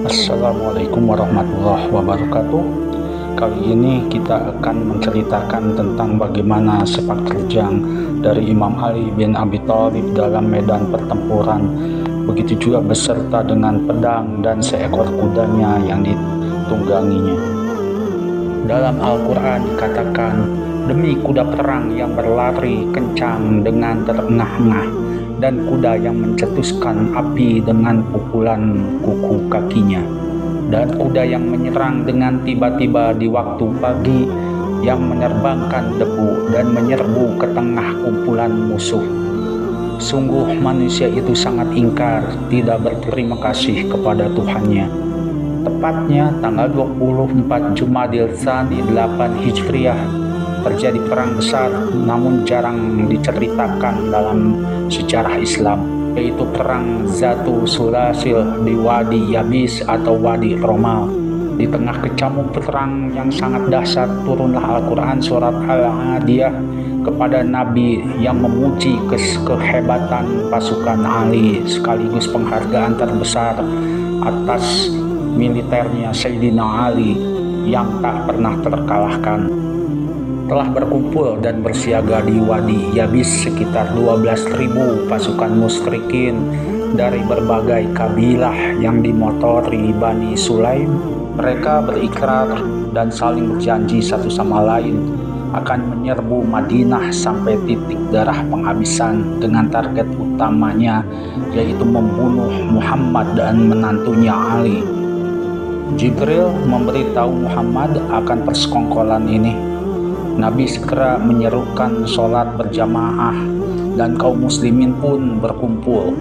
Assalamualaikum warahmatullahi wabarakatuh. Kali ini kita akan menceritakan tentang bagaimana sepak terjang dari Imam Ali bin Abi Thalib dalam medan pertempuran. Begitu juga beserta dengan pedang dan seekor kudanya yang ditungganginya. Dalam Al-Quran dikatakan, demi kuda perang yang berlari kencang dengan terengah-engah, dan kuda yang mencetuskan api dengan pukulan kuku kakinya, dan kuda yang menyerang dengan tiba-tiba di waktu pagi, yang menerbangkan debu dan menyerbu ke tengah kumpulan musuh. Sungguh manusia itu sangat ingkar, tidak berterima kasih kepada Tuhannya. Tepatnya tanggal 24 Jumadil Tsani 8 Hijriah terjadi perang besar namun jarang diceritakan dalam sejarah Islam, yaitu perang Zatu Sulasil di Wadi Yabis atau Wadi Romal. Di tengah kecamuk perang yang sangat dahsyat, turunlah Al-Quran surat Al-Adiyah kepada Nabi yang memuji kehebatan pasukan Ali sekaligus penghargaan terbesar atas militernya Sayyidina Ali yang tak pernah terkalahkan. Telah berkumpul dan bersiaga di Wadi Yabis sekitar 12.000 pasukan musyrikin dari berbagai kabilah yang dimotori Bani Sulaim. Mereka berikrar dan saling berjanji satu sama lain akan menyerbu Madinah sampai titik darah penghabisan dengan target utamanya yaitu membunuh Muhammad dan menantunya Ali. Jibril memberitahu Muhammad akan persekongkolan ini. Nabi segera menyerukan sholat berjamaah dan kaum muslimin pun berkumpul.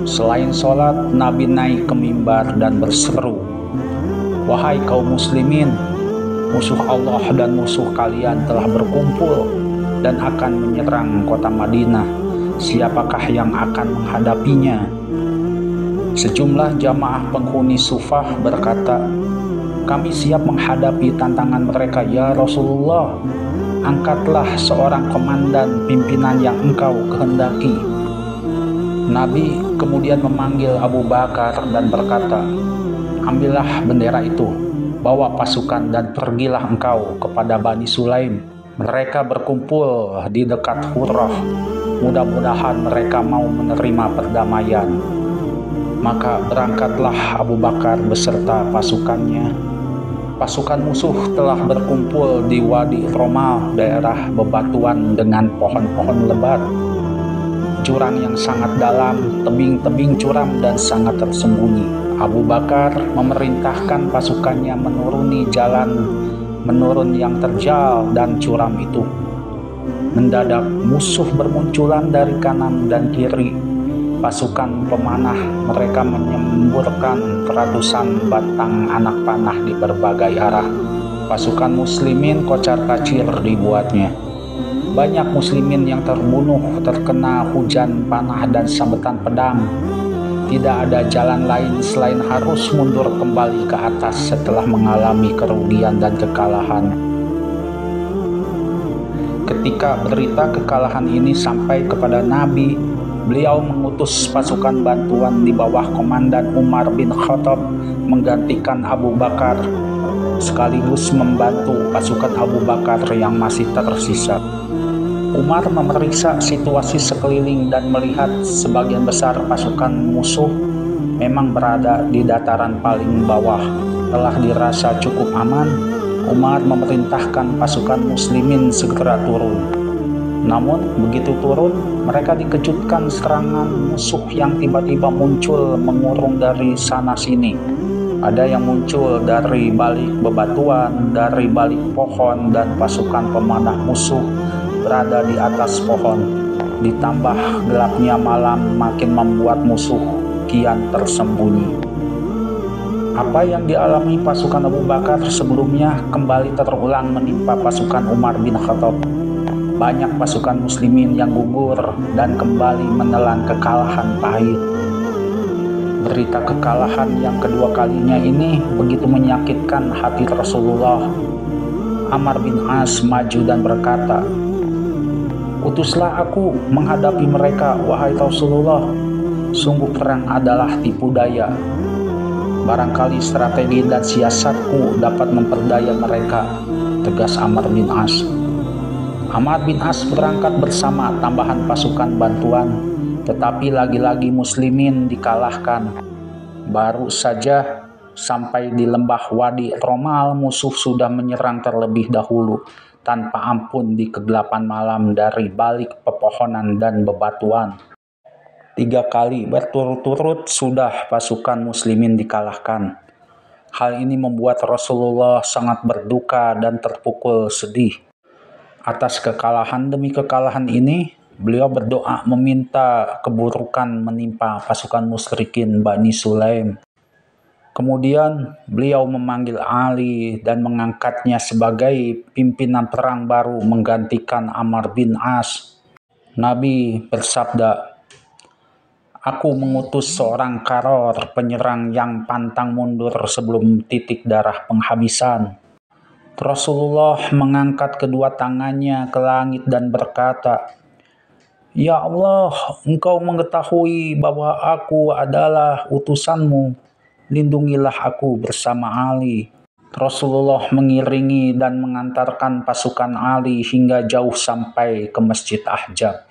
Selain sholat, Nabi naik ke mimbar dan berseru, "Wahai kaum muslimin, musuh Allah dan musuh kalian telah berkumpul dan akan menyerang kota Madinah. Siapakah yang akan menghadapinya?" Sejumlah jamaah penghuni Sufah berkata, "Kami siap menghadapi tantangan mereka ya Rasulullah. Angkatlah seorang komandan pimpinan yang engkau kehendaki." Nabi kemudian memanggil Abu Bakar dan berkata, "Ambillah bendera itu, bawa pasukan dan pergilah engkau kepada Bani Sulaim. Mereka berkumpul di dekat Hurrah. Mudah-mudahan mereka mau menerima perdamaian." Maka berangkatlah Abu Bakar beserta pasukannya. Pasukan musuh telah berkumpul di Wadi Romal, daerah bebatuan dengan pohon-pohon lebat. Jurang yang sangat dalam, tebing-tebing curam dan sangat tersembunyi. Abu Bakar memerintahkan pasukannya menuruni jalan menurun yang terjal dan curam itu. Mendadak musuh bermunculan dari kanan dan kiri. Pasukan pemanah mereka menyemburkan ratusan batang anak panah di berbagai arah. Pasukan muslimin kocar-kacir dibuatnya. Banyak muslimin yang terbunuh terkena hujan panah dan sabetan pedang. Tidak ada jalan lain selain harus mundur kembali ke atas setelah mengalami kerugian dan kekalahan. Ketika berita kekalahan ini sampai kepada Nabi, beliau mengutus pasukan bantuan di bawah komandan Umar bin Khattab menggantikan Abu Bakar, sekaligus membantu pasukan Abu Bakar yang masih tersisa. Umar memeriksa situasi sekeliling dan melihat sebagian besar pasukan musuh memang berada di dataran paling bawah. Telah dirasa cukup aman, Umar memerintahkan pasukan muslimin segera turun. Namun begitu turun, mereka dikejutkan serangan musuh yang tiba-tiba muncul mengurung dari sana-sini. Ada yang muncul dari balik bebatuan, dari balik pohon, dan pasukan pemanah musuh berada di atas pohon. Ditambah gelapnya malam makin membuat musuh kian tersembunyi. Apa yang dialami pasukan Abu Bakar sebelumnya kembali terulang menimpa pasukan Umar bin Khattab. Banyak pasukan muslimin yang gugur dan kembali menelan kekalahan pahit. Berita kekalahan yang kedua kalinya ini begitu menyakitkan hati Rasulullah. Amr bin As maju dan berkata, "Utuslah aku menghadapi mereka, wahai Rasulullah. Sungguh perang adalah tipu daya." Barangkali strategi dan siasatku dapat memperdaya mereka, tegas Amr bin As. Amr bin As berangkat bersama tambahan pasukan bantuan, tetapi lagi-lagi muslimin dikalahkan. Baru saja sampai di lembah Wadi Romal, musuh sudah menyerang terlebih dahulu tanpa ampun di kegelapan malam dari balik pepohonan dan bebatuan. 3 kali berturut-turut sudah pasukan muslimin dikalahkan. Hal ini membuat Rasulullah sangat berduka dan terpukul sedih. Atas kekalahan demi kekalahan ini, beliau berdoa meminta keburukan menimpa pasukan musyrikin Bani Sulaim. Kemudian beliau memanggil Ali dan mengangkatnya sebagai pimpinan perang baru menggantikan Amr bin As. Nabi bersabda, "Aku mengutus seorang karor penyerang yang pantang mundur sebelum titik darah penghabisan." Rasulullah mengangkat kedua tangannya ke langit dan berkata, "Ya Allah, Engkau mengetahui bahwa aku adalah utusanmu. Lindungilah aku bersama Ali." Rasulullah mengiringi dan mengantarkan pasukan Ali hingga jauh sampai ke Masjid Ahzab.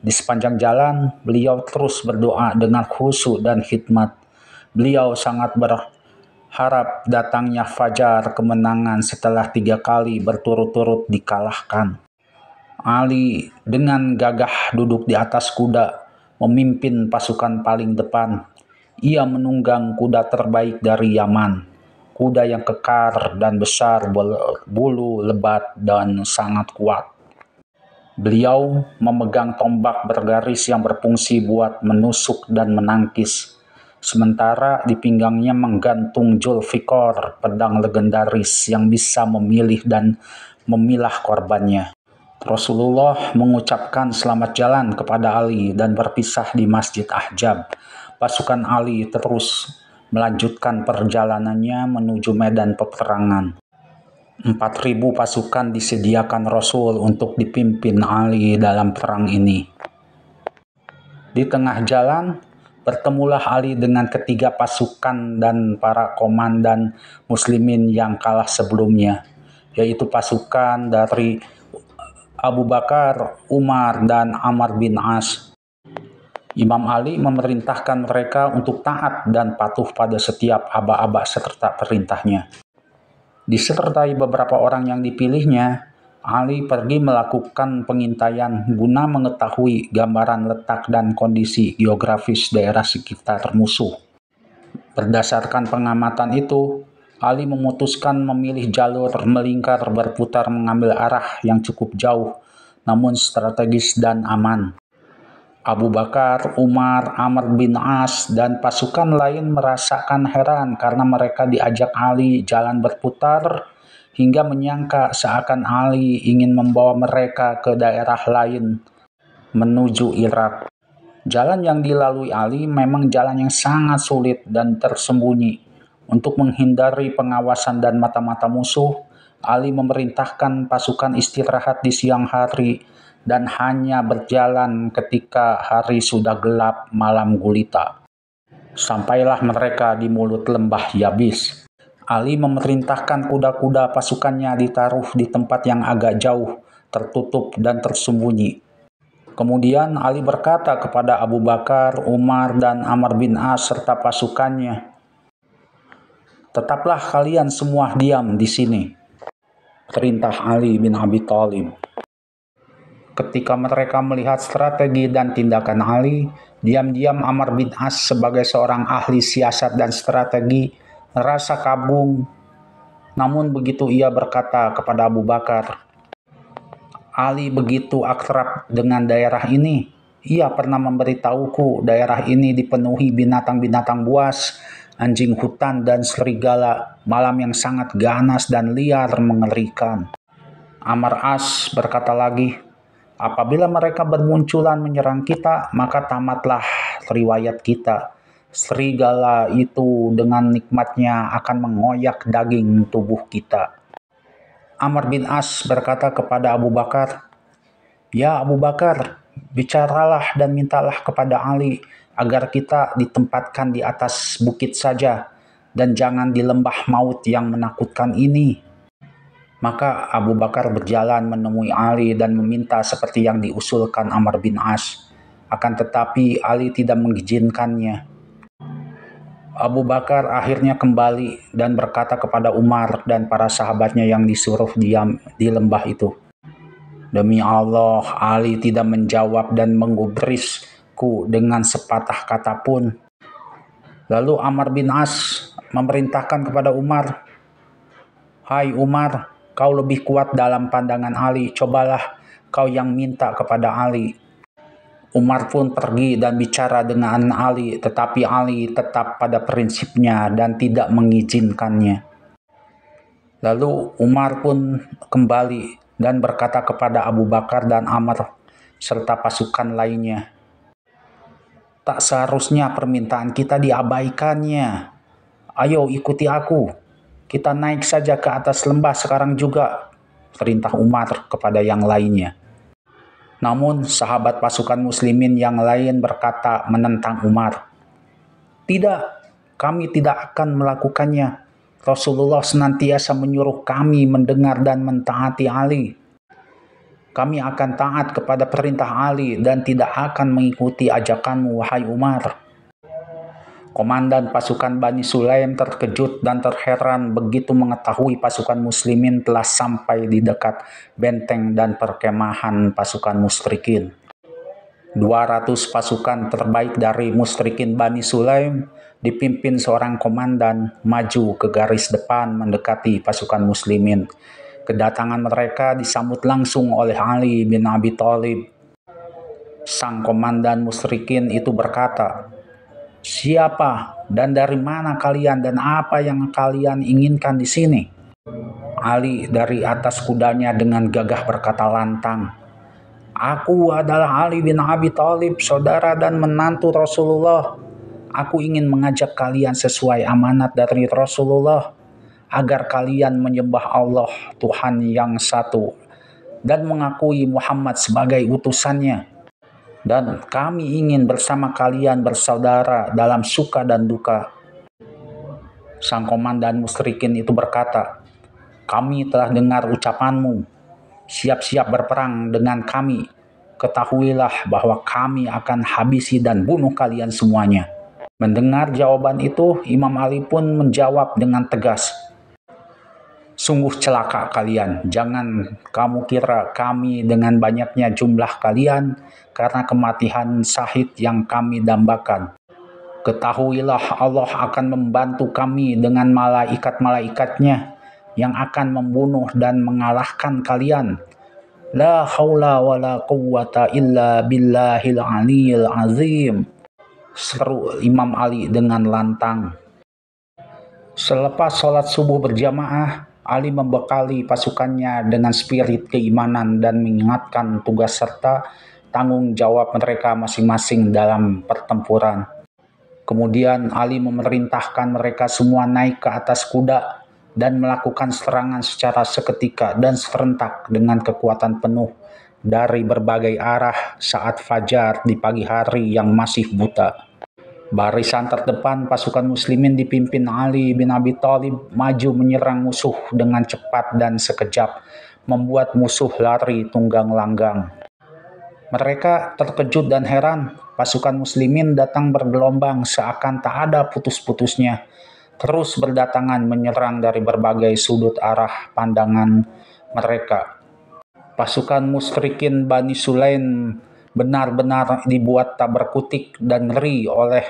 Di sepanjang jalan, beliau terus berdoa dengan khusyuk dan khidmat. Beliau sangat berharap datangnya fajar kemenangan setelah 3 kali berturut-turut dikalahkan. Ali dengan gagah duduk di atas kuda, memimpin pasukan paling depan. Ia menunggang kuda terbaik dari Yaman, kuda yang kekar dan besar, berbulu lebat dan sangat kuat. Beliau memegang tombak bergaris yang berfungsi buat menusuk dan menangkis, sementara di pinggangnya menggantung Zulfikar, pedang legendaris yang bisa memilih dan memilah korbannya. Rasulullah mengucapkan selamat jalan kepada Ali dan berpisah di Masjid Ahzab. Pasukan Ali terus melanjutkan perjalanannya menuju medan peperangan. 4.000 pasukan disediakan Rasul untuk dipimpin Ali dalam perang ini. Di tengah jalan, bertemulah Ali dengan ketiga pasukan dan para komandan muslimin yang kalah sebelumnya, yaitu pasukan dari Abu Bakar, Umar, dan Amr bin As. Imam Ali memerintahkan mereka untuk taat dan patuh pada setiap aba-aba serta perintahnya. Disertai beberapa orang yang dipilihnya, Ali pergi melakukan pengintaian guna mengetahui gambaran letak dan kondisi geografis daerah sekitar musuh. Berdasarkan pengamatan itu, Ali memutuskan memilih jalur melingkar berputar mengambil arah yang cukup jauh, namun strategis dan aman. Abu Bakar, Umar, Amr bin As, dan pasukan lain merasakan heran karena mereka diajak Ali jalan berputar hingga menyangka seakan Ali ingin membawa mereka ke daerah lain menuju Irak. Jalan yang dilalui Ali memang jalan yang sangat sulit dan tersembunyi. Untuk menghindari pengawasan dan mata-mata musuh, Ali memerintahkan pasukan istirahat di siang hari dan hanya berjalan ketika hari sudah gelap malam gulita. Sampailah mereka di mulut lembah Yabis. Ali memerintahkan kuda-kuda pasukannya ditaruh di tempat yang agak jauh, tertutup dan tersembunyi. Kemudian Ali berkata kepada Abu Bakar, Umar, dan Amr bin As serta pasukannya, "Tetaplah kalian semua diam di sini." Perintah Ali bin Abi Thalib. Ketika mereka melihat strategi dan tindakan Ali, diam-diam Amr bin As sebagai seorang ahli siasat dan strategi merasa kabung. Namun begitu ia berkata kepada Abu Bakar, "Ali begitu akrab dengan daerah ini. Ia pernah memberitahuku daerah ini dipenuhi binatang-binatang buas, anjing hutan, dan serigala malam yang sangat ganas dan liar mengerikan." Amr As berkata lagi, "Apabila mereka bermunculan menyerang kita, maka tamatlah riwayat kita. Serigala itu dengan nikmatnya akan mengoyak daging tubuh kita." Amr bin As berkata kepada Abu Bakar, "Ya Abu Bakar, bicaralah dan mintalah kepada Ali agar kita ditempatkan di atas bukit saja. dan jangan di lembah maut yang menakutkan ini." Maka Abu Bakar berjalan menemui Ali dan meminta seperti yang diusulkan Amr bin As. Akan tetapi Ali tidak mengizinkannya. Abu Bakar akhirnya kembali dan berkata kepada Umar dan para sahabatnya yang disuruh diam di lembah itu, "Demi Allah, Ali tidak menjawab dan menggubrisku dengan sepatah kata pun." Lalu Amr bin As memerintahkan kepada Umar, "Hai Umar, kau lebih kuat dalam pandangan Ali, cobalah kau yang minta kepada Ali." Umar pun pergi dan bicara dengan Ali, tetapi Ali tetap pada prinsipnya dan tidak mengizinkannya. Lalu Umar pun kembali dan berkata kepada Abu Bakar dan Amr serta pasukan lainnya, "Tak seharusnya permintaan kita diabaikannya. Ayo ikuti aku. Kita naik saja ke atas lembah sekarang juga," perintah Umar kepada yang lainnya. Namun sahabat pasukan muslimin yang lain berkata menentang Umar, "Tidak, kami tidak akan melakukannya. Rasulullah senantiasa menyuruh kami mendengar dan mentaati Ali. Kami akan taat kepada perintah Ali dan tidak akan mengikuti ajakanmu, wahai Umar." Komandan pasukan Bani Sulaim terkejut dan terheran begitu mengetahui pasukan muslimin telah sampai di dekat benteng dan perkemahan pasukan musyrikin. 200 pasukan terbaik dari musyrikin Bani Sulaim dipimpin seorang komandan maju ke garis depan mendekati pasukan muslimin. Kedatangan mereka disambut langsung oleh Ali bin Abi Thalib. Sang komandan musyrikin itu berkata, "Siapa dan dari mana kalian dan apa yang kalian inginkan di sini?" Ali dari atas kudanya dengan gagah berkata lantang, "Aku adalah Ali bin Abi Thalib, saudara dan menantu Rasulullah. Aku ingin mengajak kalian sesuai amanat dari Rasulullah, agar kalian menyembah Allah Tuhan yang satu dan mengakui Muhammad sebagai utusannya. Dan kami ingin bersama kalian bersaudara dalam suka dan duka." Sang komandan musyrikin itu berkata, "Kami telah dengar ucapanmu. Siap-siap berperang dengan kami. Ketahuilah bahwa kami akan habisi dan bunuh kalian semuanya." Mendengar jawaban itu, Imam Ali pun menjawab dengan tegas, "Sungguh celaka kalian. Jangan kamu kira kami dengan banyaknya jumlah kalian karena kematian syahid yang kami dambakan. Ketahuilah Allah akan membantu kami dengan malaikat-malaikatnya yang akan membunuh dan mengalahkan kalian. La haula wa la quwwata illa billahil aliyil azim," seru Imam Ali dengan lantang. Selepas sholat subuh berjamaah, Ali membekali pasukannya dengan spirit keimanan dan mengingatkan tugas serta tanggung jawab mereka masing-masing dalam pertempuran. Kemudian Ali memerintahkan mereka semua naik ke atas kuda dan melakukan serangan secara seketika dan serentak dengan kekuatan penuh dari berbagai arah saat fajar di pagi hari yang masih buta. Barisan terdepan pasukan muslimin dipimpin Ali bin Abi Thalib maju menyerang musuh dengan cepat dan sekejap, membuat musuh lari tunggang langgang. Mereka terkejut dan heran. Pasukan muslimin datang bergelombang seakan tak ada putus-putusnya, terus berdatangan menyerang dari berbagai sudut arah pandangan mereka. Pasukan musyrikin Bani Sulaim benar-benar dibuat tak berkutik dan ngeri oleh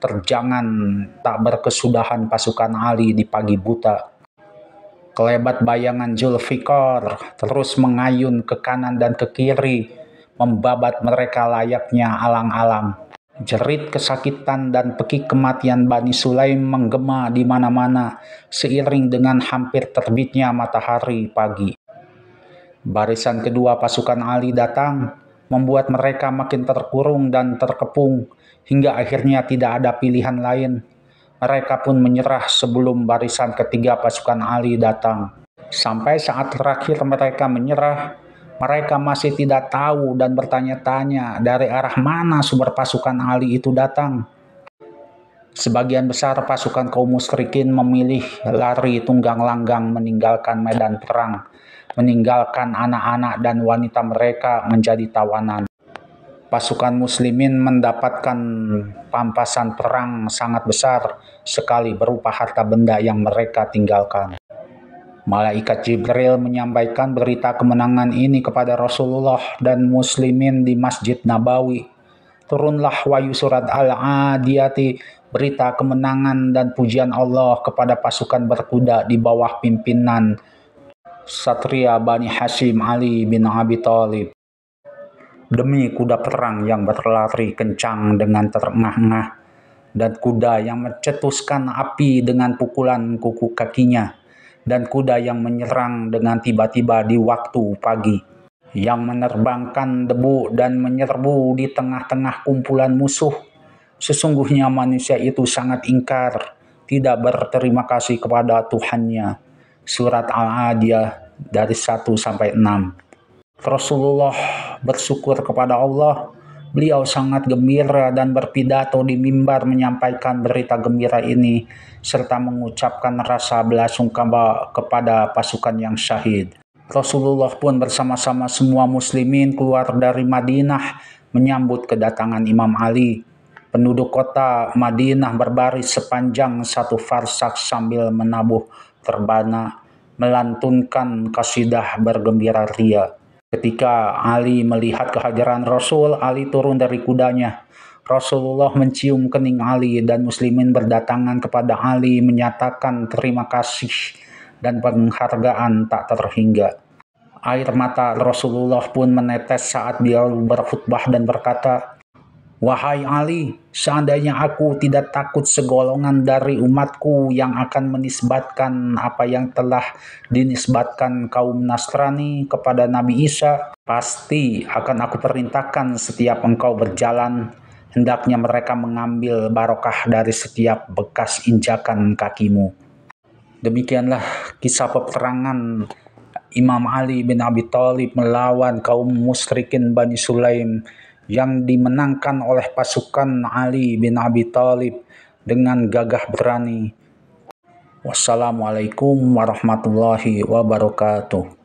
terjangan tak berkesudahan pasukan Ali di pagi buta. Kelebat bayangan Zulfikar terus mengayun ke kanan dan ke kiri, membabat mereka layaknya alang-alang. Jerit kesakitan dan pekik kematian Bani Sulaim menggema di mana-mana seiring dengan hampir terbitnya matahari pagi. Barisan kedua pasukan Ali datang, membuat mereka makin terkurung dan terkepung, hingga akhirnya tidak ada pilihan lain. Mereka pun menyerah sebelum barisan ketiga pasukan Ali datang. Sampai saat terakhir mereka menyerah, mereka masih tidak tahu dan bertanya-tanya dari arah mana sumber pasukan Ali itu datang. Sebagian besar pasukan kaum musyrikin memilih lari tunggang langgang meninggalkan medan perang, meninggalkan anak-anak dan wanita mereka menjadi tawanan. Pasukan muslimin mendapatkan pampasan perang sangat besar sekali berupa harta benda yang mereka tinggalkan. Malaikat Jibril menyampaikan berita kemenangan ini kepada Rasulullah dan muslimin di Masjid Nabawi. Turunlah wahyu surat Al-Adiyati, berita kemenangan dan pujian Allah kepada pasukan berkuda di bawah pimpinan Satria Bani Hashim Ali bin Abi Thalib. Demi kuda perang yang berlari kencang dengan terengah-engah, dan kuda yang mencetuskan api dengan pukulan kuku kakinya, dan kuda yang menyerang dengan tiba-tiba di waktu pagi, yang menerbangkan debu dan menyerbu di tengah-tengah kumpulan musuh. Sesungguhnya manusia itu sangat ingkar, tidak berterima kasih kepada Tuhannya. Surat Al-Adiyah dari 1-6. Rasulullah bersyukur kepada Allah. Beliau sangat gembira dan berpidato di mimbar menyampaikan berita gembira ini serta mengucapkan rasa belasungkawa kepada pasukan yang syahid. Rasulullah pun bersama-sama semua muslimin keluar dari Madinah menyambut kedatangan Imam Ali. Penduduk kota Madinah berbaris sepanjang 1 farsak sambil menabuh terbana, melantunkan kasidah bergembira ria. Ketika Ali melihat kehadiran Rasul, Ali turun dari kudanya. Rasulullah mencium kening Ali dan muslimin berdatangan kepada Ali menyatakan terima kasih dan penghargaan tak terhingga. Air mata Rasulullah pun menetes saat beliau berkhutbah dan berkata, "Wahai Ali, seandainya aku tidak takut segolongan dari umatku yang akan menisbatkan apa yang telah dinisbatkan kaum Nasrani kepada Nabi Isa, pasti akan aku perintahkan setiap engkau berjalan, hendaknya mereka mengambil barokah dari setiap bekas injakan kakimu." Demikianlah kisah peperangan Imam Ali bin Abi Thalib melawan kaum musyrikin Bani Sulaim yang dimenangkan oleh pasukan Ali bin Abi Thalib dengan gagah berani. Wassalamualaikum warahmatullahi wabarakatuh.